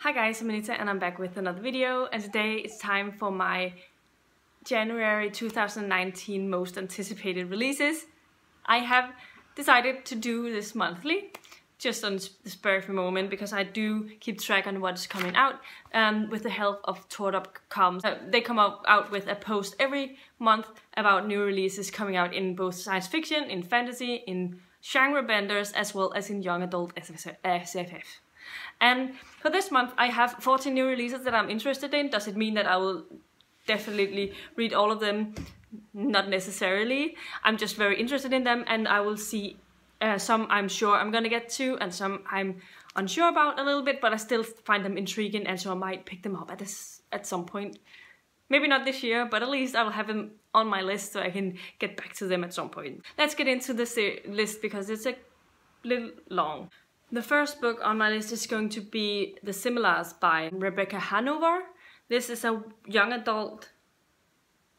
Hi guys, I'm Anita and I'm back with another video, and today it's time for my January 2019 most anticipated releases. I have decided to do this monthly, just on the spur of the moment, because I do keep track on what's coming out with the help of Tor.com. They come out with a post every month about new releases coming out in both science fiction, in fantasy, in genre benders, as well as in young adult SFF. And for this month I have 14 new releases that I'm interested in. Does it mean that I will definitely read all of them? Not necessarily. I'm just very interested in them, and I will see some I'm sure I'm gonna get to and some I'm unsure about a little bit, but I still find them intriguing, and so I might pick them up at some point. Maybe not this year, but at least I will have them on my list so I can get back to them at some point. Let's get into this list because it's a little long. The first book on my list is going to be The Similars by Rebecca Hanover. This is a young adult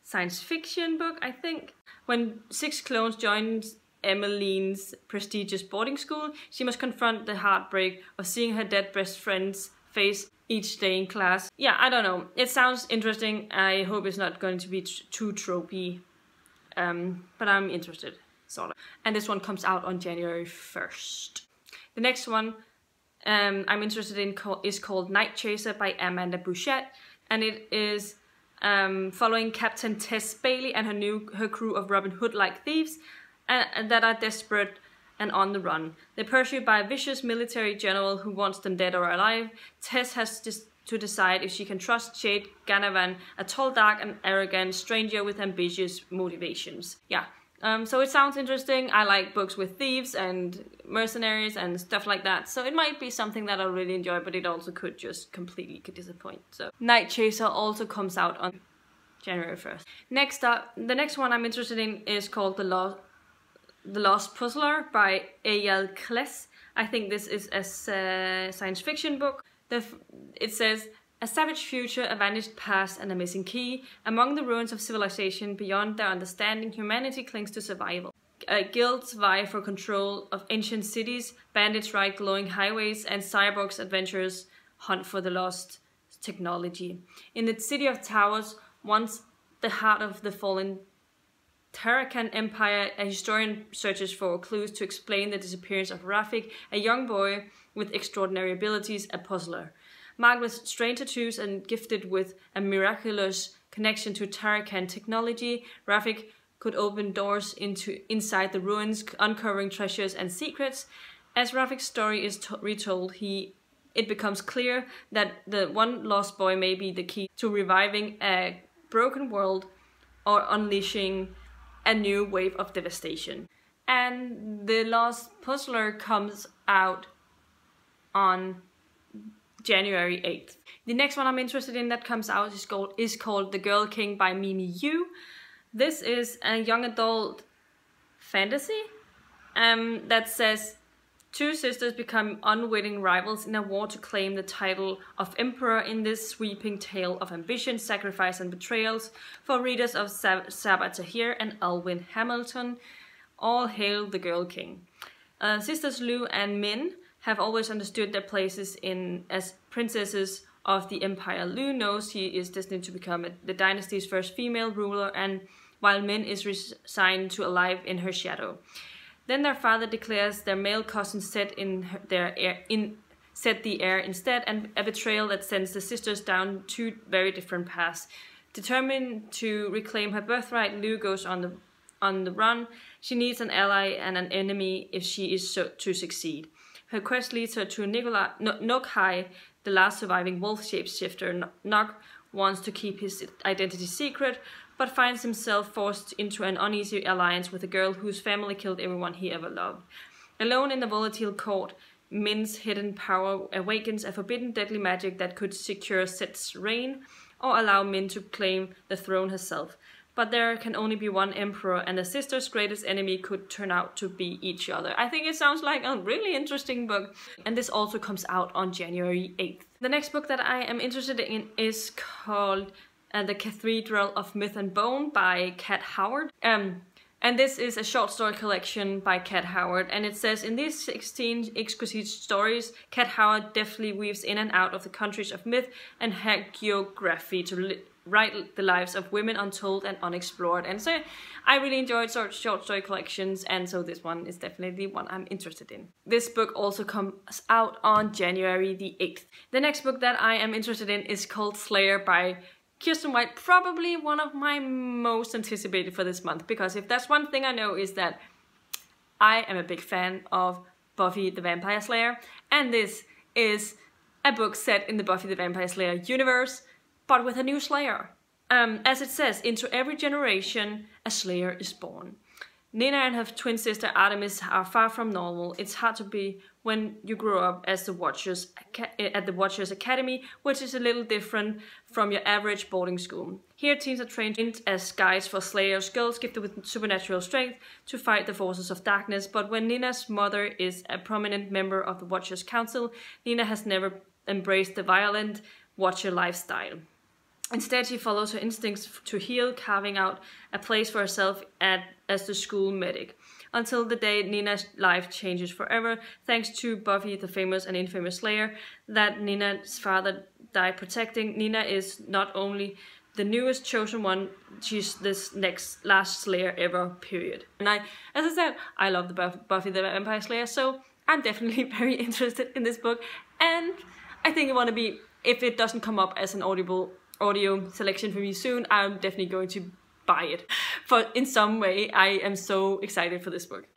science fiction book, I think. When 6 clones join Emmeline's prestigious boarding school, she must confront the heartbreak of seeing her dead best friend's face each day in class. Yeah, I don't know. It sounds interesting. I hope it's not going to be too tropey, but I'm interested, sort of. And this one comes out on January 1st. The next one I'm interested in is called Nightchaser by Amanda Bouchet, and it is following Captain Tess Bailey and her crew of Robin Hood-like thieves and that are desperate and on the run. They're pursued by a vicious military general who wants them dead or alive. Tess has to decide if she can trust Jade Ganavan, a tall, dark and arrogant stranger with ambitious motivations. Yeah. So it sounds interesting. I like books with thieves and mercenaries and stuff like that, so it might be something that I'll really enjoy, but it also could just completely disappoint. So Nightchaser also comes out on January 1st. Next up, the next one I'm interested in is called The Lost Puzzler by Eyal Kles. I think this is a science fiction book. It says, a savage future, a vanished past, and a missing key. Among the ruins of civilization, beyond their understanding, humanity clings to survival. Guilds vie for control of ancient cities, bandits ride glowing highways, and cyborgs adventurers hunt for the lost technology. In the City of Towers, once the heart of the fallen Tarakan Empire, a historian searches for clues to explain the disappearance of Rafik, a young boy with extraordinary abilities, a puzzler. Marked with strange tattoos and gifted with a miraculous connection to Tarakan technology, Rafik could open doors inside the ruins, uncovering treasures and secrets. As Rafik's story is retold, it becomes clear that the one lost boy may be the key to reviving a broken world or unleashing a new wave of devastation. And The Lost Puzzler comes out on January 8th. The next one I'm interested in that comes out is called The Girl King by Mimi Yu. This is a young adult fantasy that says 2 sisters become unwitting rivals in a war to claim the title of emperor in this sweeping tale of ambition, sacrifice and betrayals. For readers of Saba Tahir and Alwyn Hamilton, all hail the Girl King. Sisters Lu and Min have always understood their places as princesses of the empire. Lu knows she is destined to become the dynasty's first female ruler, and while Min is resigned to a life in her shadow. Then their father declares their male cousins set the heir instead, and a betrayal that sends the sisters down 2 very different paths. Determined to reclaim her birthright, Lu goes on the run. She needs an ally and an enemy if she is to succeed. Her quest leads her to Nokhai, the last surviving wolf shapeshifter. Nok wants to keep his identity secret, but finds himself forced into an uneasy alliance with a girl whose family killed everyone he ever loved. Alone in the volatile court, Min's hidden power awakens a forbidden deadly magic that could secure Set's reign or allow Min to claim the throne herself. But there can only be one emperor, and the sisters' greatest enemy could turn out to be each other. I think it sounds like a really interesting book, and this also comes out on January 8th. The next book that I am interested in is called The Cathedral of Myth and Bone by Kat Howard. And this is a short story collection by Cat Howard, and it says, in these 16 exquisite stories, Cat Howard deftly weaves in and out of the countries of myth and hagiography to write the lives of women untold and unexplored. And so I really enjoyed short story collections, and so this one is definitely one I'm interested in. This book also comes out on January the 8th. The next book that I am interested in is called Slayer by Kiersten, probably one of my most anticipated for this month, because if that's one thing I know is that I am a big fan of Buffy the Vampire Slayer, and this is a book set in the Buffy the Vampire Slayer universe, but with a new Slayer. As it says, into every generation a Slayer is born. Nina and her twin sister Artemis are far from normal. It's hard to be when you grow up as the Watchers at the Watchers Academy, which is a little different from your average boarding school. Here teens are trained as guides for Slayers, girls gifted with supernatural strength to fight the forces of darkness. But when Nina's mother is a prominent member of the Watchers Council, Nina has never embraced the violent Watcher lifestyle. Instead, she follows her instincts to heal, carving out a place for herself as the school medic. Until the day Nina's life changes forever, thanks to Buffy, the famous and infamous Slayer that Nina's father died protecting. Nina is not only the newest chosen one, she's this last Slayer ever, period. And as I said, I love the Buffy the Vampire Slayer, so I'm definitely very interested in this book. And I think if it doesn't come up as an audio selection for me soon, I'm definitely going to buy it. But in some way, I am so excited for this book.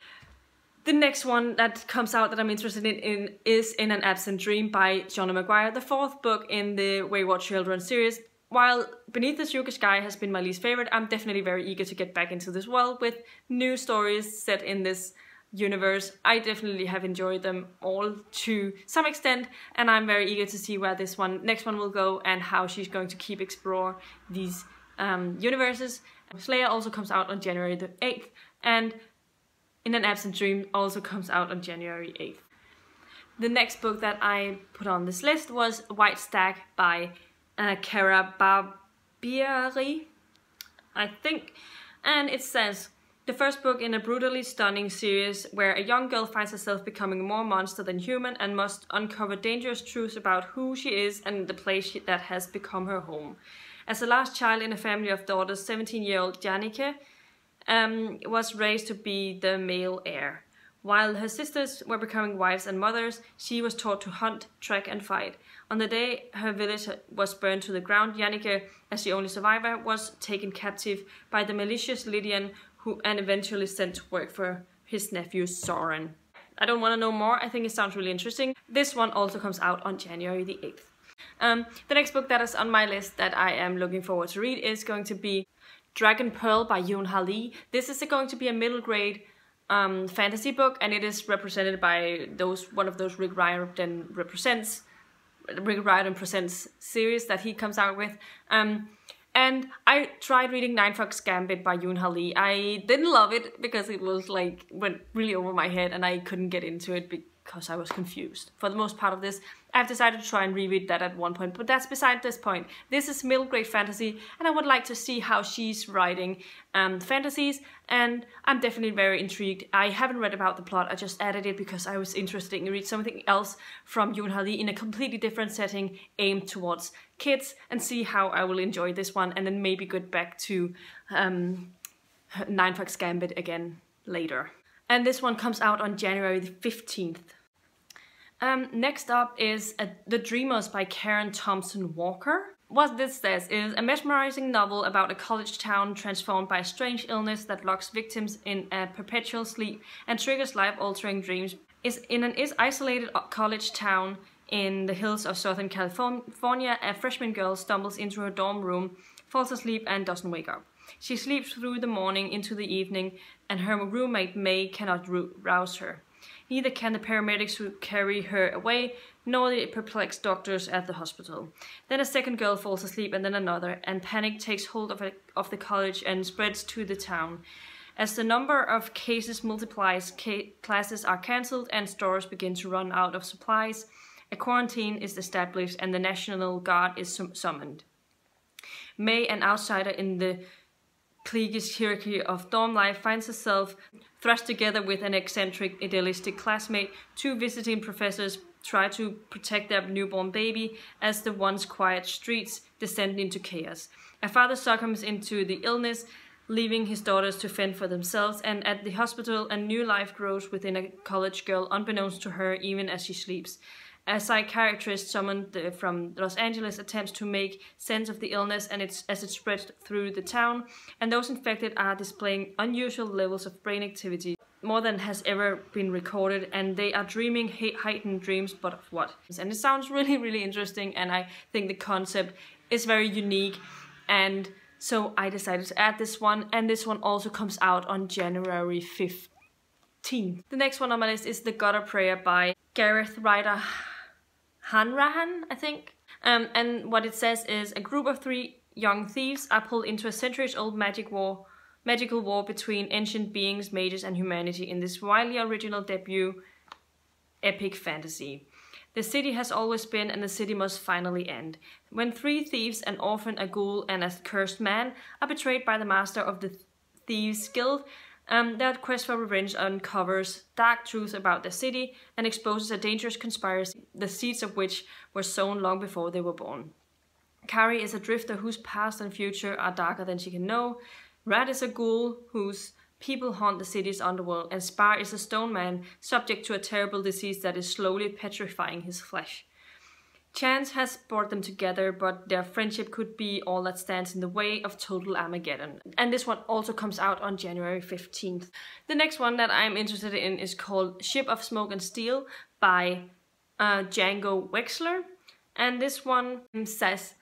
The next one that comes out that I'm interested in is In an Absent Dream by John McGuire, the fourth book in the Wayward Children series. While Beneath the Sugar Sky has been my least favorite, I'm definitely very eager to get back into this world with new stories set in this universe. I definitely have enjoyed them all to some extent, and I'm very eager to see where this next one will go and how she's going to keep explore these universes. Slayer also comes out on January the 8th, and In an Absent Dream also comes out on January 8th. The next book that I put on this list was White Stag by Cara Barberi, I think, and it says, the first book in a brutally stunning series where a young girl finds herself becoming more monster than human and must uncover dangerous truths about who she is and the place that has become her home. As the last child in a family of daughters, 17-year-old Jannike was raised to be the male heir. While her sisters were becoming wives and mothers, she was taught to hunt, track and fight. On the day her village was burned to the ground, Jannike, as the only survivor, was taken captive by the malicious Lydian and eventually sent to work for his nephew Soren. I don't want to know more, I think it sounds really interesting. This one also comes out on January the 8th. The next book that is on my list that I am looking forward to read is going to be Dragon Pearl by Yoon. This is going to be a middle grade fantasy book, and it is represented by one of those Rick Riordan Presents series that he comes out with. And I tried reading Nine Fox Gambit by Yoon. I didn't love it because it was went really over my head and I couldn't get into it because I was confused. For the most part of this, I've decided to try and reread that at one point, but that's beside this point. This is middle grade fantasy, and I would like to see how she's writing fantasies, and I'm definitely very intrigued. I haven't read about the plot, I just added it because I was interested in read something else from Yoon in a completely different setting aimed towards kids, and see how I will enjoy this one, and then maybe get back to Nine Fox Gambit again later. And this one comes out on January the 15th. Next up is The Dreamers by Karen Thompson Walker. What this says is a mesmerizing novel about a college town transformed by a strange illness that locks victims in a perpetual sleep and triggers life-altering dreams. In an isolated college town in the hills of Southern California, a freshman girl stumbles into her dorm room, falls asleep and doesn't wake up. She sleeps through the morning into the evening, and her roommate May cannot rouse her. Neither can the paramedics who carry her away, nor the perplexed doctors at the hospital. Then a second girl falls asleep, and then another, and panic takes hold of the college and spreads to the town. As the number of cases multiplies, classes are cancelled and stores begin to run out of supplies. A quarantine is established and the National Guard is summoned. May, an outsider in the cliquish hierarchy of dorm life, finds herself thrust together with an eccentric, idealistic classmate. Two visiting professors try to protect their newborn baby as the once quiet streets descend into chaos. A father succumbs into the illness, leaving his daughters to fend for themselves, and at the hospital a new life grows within a college girl, unbeknownst to her even as she sleeps. A psychiatrist summoned from Los Angeles attempts to make sense of the illness and as it spreads through the town, and those infected are displaying unusual levels of brain activity, more than has ever been recorded, and they are dreaming heightened dreams, but of what? And it sounds really, really interesting, and I think the concept is very unique, and so I decided to add this one, and this one also comes out on January 15th. The next one on my list is The Gutter Prayer by Gareth, Ryder, Hanrahan, I think. And what it says is, a group of 3 young thieves are pulled into a centuries-old magical war between ancient beings, mages, and humanity in this wildly original debut epic fantasy. The city has always been, and the city must finally end. When 3 thieves, an orphan, a ghoul, and a cursed man, are betrayed by the master of the Thieves' Guild, their quest for revenge uncovers dark truths about the city and exposes a dangerous conspiracy, the seeds of which were sown long before they were born. Kari is a drifter whose past and future are darker than she can know. Rat is a ghoul whose people haunt the city's underworld, and Spar is a stone man subject to a terrible disease that is slowly petrifying his flesh. Chance has brought them together, but their friendship could be all that stands in the way of total Armageddon. And this one also comes out on January 15th. The next one that I'm interested in is called Ship of Smoke and Steel by Django Wexler. And this one says,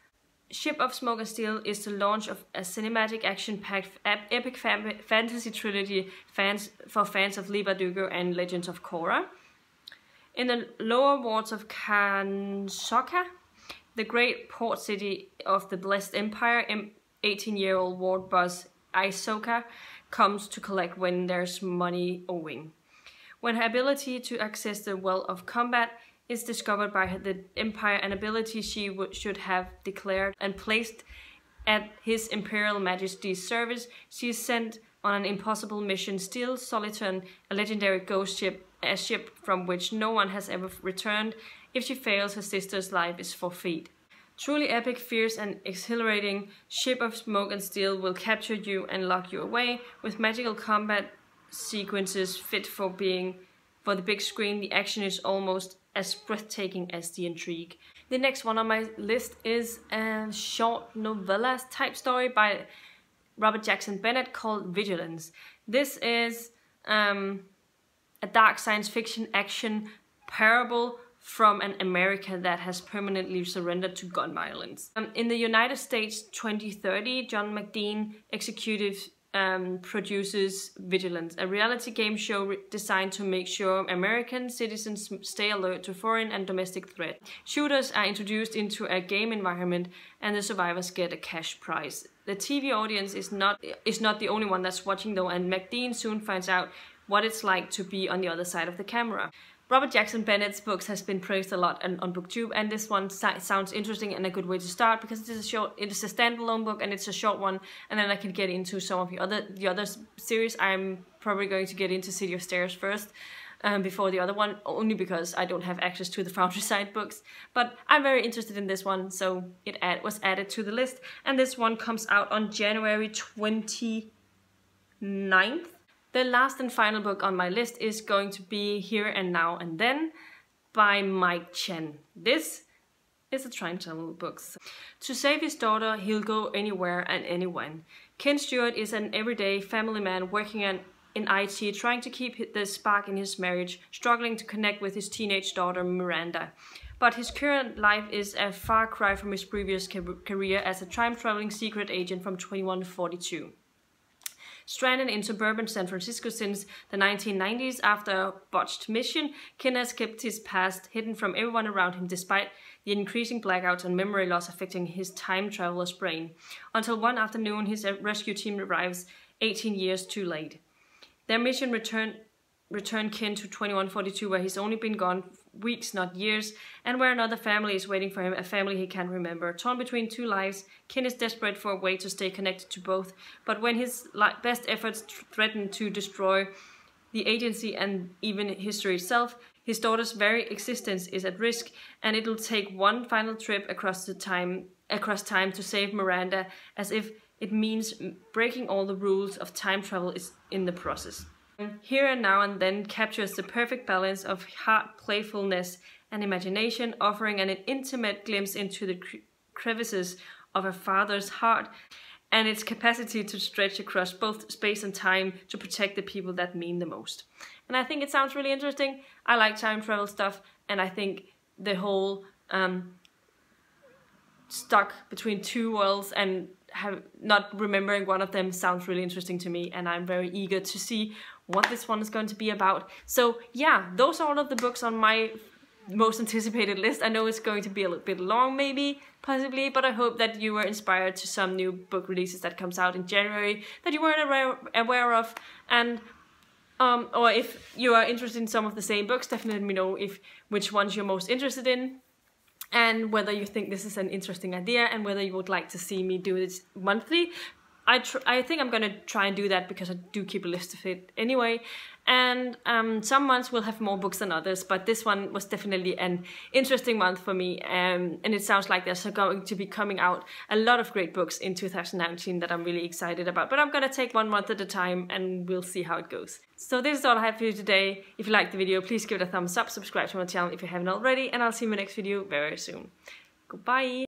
Ship of Smoke and Steel is the launch of a cinematic action-packed epic fantasy trilogy for fans of Leverdugo and Legends of Korra. In the lower wards of Kansoka, the great port city of the Blessed Empire, 18-year-old ward boss Isoka comes to collect when there's money owing. When her ability to access the well of combat is discovered by the Empire, an ability she should have declared and placed at His Imperial Majesty's service, she is sent on an impossible mission, Steel Soliton, a legendary ghost ship, a ship from which no one has ever returned. If she fails, her sister's life is forfeit. Truly epic, fierce, and exhilarating, Ship of Smoke and Steel will capture you and lock you away with magical combat sequences fit for the big screen. The action is almost as breathtaking as the intrigue. The next one on my list is a short novella type story by Robert Jackson Bennett called Vigilance. This is a dark science fiction action parable from an America that has permanently surrendered to gun violence. In the United States 2030, John McDean executive produces Vigilance, a reality game show designed to make sure American citizens stay alert to foreign and domestic threats. Shooters are introduced into a game environment and the survivors get a cash prize. The TV audience is not the only one that's watching though, and McDean soon finds out what it's like to be on the other side of the camera. Robert Jackson Bennett's books has been praised a lot on BookTube, and this one sounds interesting and a good way to start because it is a standalone book and it's a short one, and then I can get into some of the other series. I'm probably going to get into City of Stairs first before the other one, only because I don't have access to the Foundry side books. But I'm very interested in this one, so it was added to the list, and this one comes out on January 29th. The last and final book on my list is going to be Here and Now and Then by Chen. This is a time travel book. To save his daughter, he'll go anywhere and anyone. Ken Stewart is an everyday family man working in IT, trying to keep the spark in his marriage, struggling to connect with his teenage daughter Miranda. But his current life is a far cry from his previous career as a time-traveling secret agent from 2142. Stranded in suburban San Francisco since the 1990s after a botched mission, Ken has kept his past hidden from everyone around him despite the increasing blackouts and memory loss affecting his time traveler's brain. Until one afternoon, his rescue team arrives 18 years too late. Their mission return Ken to 2142, where he's only been gone weeks, not years, and where another family is waiting for him, a family he can't remember. Torn between two lives, Kin is desperate for a way to stay connected to both, but when his best efforts threaten to destroy the agency and even history itself, his daughter's very existence is at risk, and it'll take one final trip across time to save Miranda, as if it means breaking all the rules of time travel is in the process. Here and Now and Then captures the perfect balance of heart, playfulness, and imagination, offering an intimate glimpse into the crevices of a father's heart and its capacity to stretch across both space and time to protect the people that mean the most. And I think it sounds really interesting. I like time travel stuff, and I think the whole stuck between two worlds and not remembering one of them sounds really interesting to me, and I'm very eager to see what this one is going to be about. So yeah, those are all of the books on my most anticipated list. I know it's going to be a little bit long, maybe, possibly, but I hope that you were inspired to some new book releases that comes out in January that you weren't aware of, and or if you are interested in some of the same books, definitely let me know which ones you're most interested in, and whether you think this is an interesting idea, and whether you would like to see me do this monthly. I think I'm gonna try and do that because I do keep a list of it anyway. And some months will have more books than others, but this one was definitely an interesting month for me. And it sounds like there's going to be coming out a lot of great books in 2019 that I'm really excited about. But I'm gonna take one month at a time, and we'll see how it goes. So this is all I have for you today. If you liked the video, please give it a thumbs up, subscribe to my channel if you haven't already, and I'll see you in my next video very soon. Goodbye!